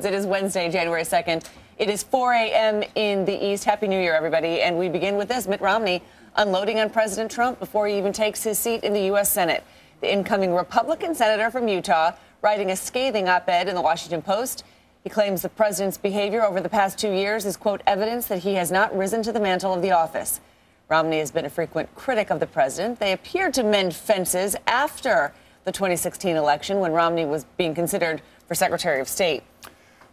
It is Wednesday, January 2nd. It is 4 a.m. in the East. Happy New Year, everybody. And we begin with this. Mitt Romney unloading on President Trump before he even takes his seat in the U.S. Senate. The incoming Republican senator from Utah writing a scathing op-ed in the Washington Post. He claims the president's behavior over the past 2 years is, quote, evidence that he has not risen to the mantle of the office. Romney has been a frequent critic of the president. They appeared to mend fences after the 2016 election when Romney was being considered for Secretary of State.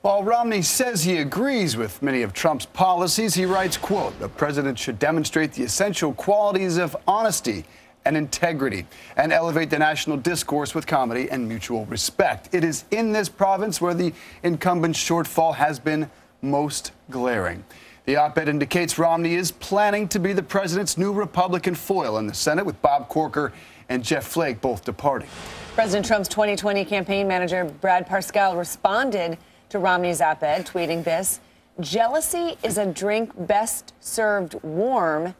While Romney says he agrees with many of Trump's policies, he writes, quote, the president should demonstrate the essential qualities of honesty and integrity and elevate the national discourse with comedy and mutual respect. It is in this province where the incumbent's shortfall has been most glaring. The op-ed indicates Romney is planning to be the president's new Republican foil in the Senate, with Bob Corker and Jeff Flake both departing. President Trump's 2020 campaign manager, Brad Parscale, responded to Romney's op-ed, tweeting this: jealousy is a drink best served warm,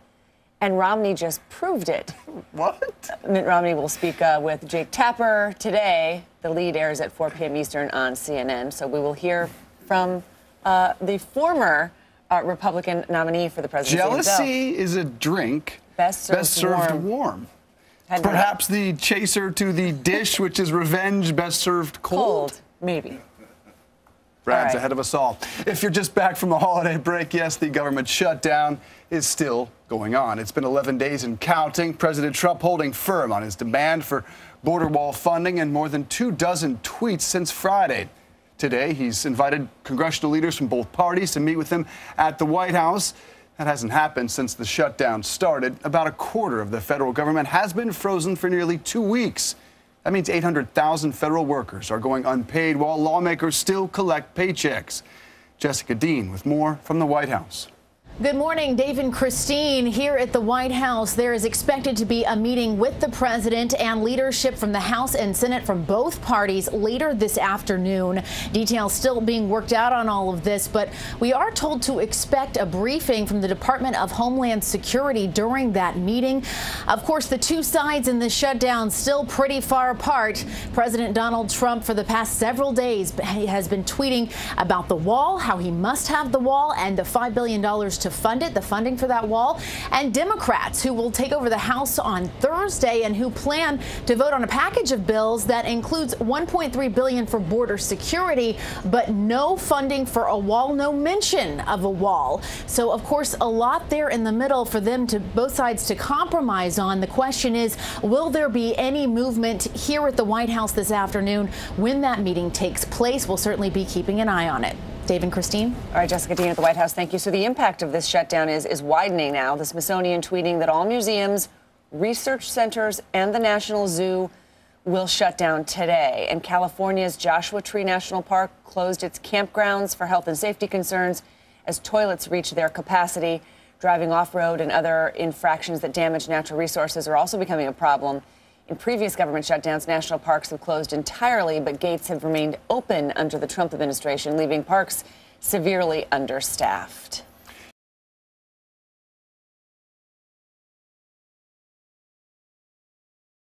and Romney just proved it. What? Mitt Romney will speak with Jake Tapper today. The lead airs at 4 p.m. Eastern on CNN, so we will hear from the former Republican nominee for the presidency. Jealousy is a drink best served warm. Perhaps the chaser to the dish, which is revenge, best served cold? Maybe. Brad's ahead of us all. If you're just back from a holiday break, yes, the government shutdown is still going on. It's been 11 days and counting. President Trump holding firm on his demand for border wall funding and more than 24 tweets since Friday. Today, he's invited congressional leaders from both parties to meet with him at the White House. That hasn't happened since the shutdown started. About a quarter of the federal government has been frozen for nearly 2 weeks. That means 800,000 federal workers are going unpaid while lawmakers still collect paychecks. Jessica Dean with more from the White House. Good morning, Dave and Christine. Here at the White House, there is expected to be a meeting with the president and leadership from the House and Senate from both parties later this afternoon. Details still being worked out on all of this, but we are told to expect a briefing from the Department of Homeland Security during that meeting. Of course, the two sides in this shutdown still pretty far apart. President Donald Trump, for the past several days, has been tweeting about the wall, how he must have the wall, and the $5 billion to fund it, the funding for that wall, and Democrats who will take over the House on Thursday and who plan to vote on a package of bills that includes $1.3 billion for border security, but no funding for a wall, no mention of a wall. So, of course, a lot there in the middle for them to both sides to compromise on. The question is, will there be any movement here at the White House this afternoon when that meeting takes place? We'll certainly be keeping an eye on it. Dave and Christine. All right, Jessica Dean at the White House, thank you. So the impact of this shutdown is widening now. The Smithsonian tweeting that all museums, research centers, and the National Zoo will shut down today. And California's Joshua Tree National Park closed its campgrounds for health and safety concerns as toilets reach their capacity. Driving off-road and other infractions that damage natural resources are also becoming a problem. In previous government shutdowns, national parks have closed entirely, but gates have remained open under the Trump administration, leaving parks severely understaffed.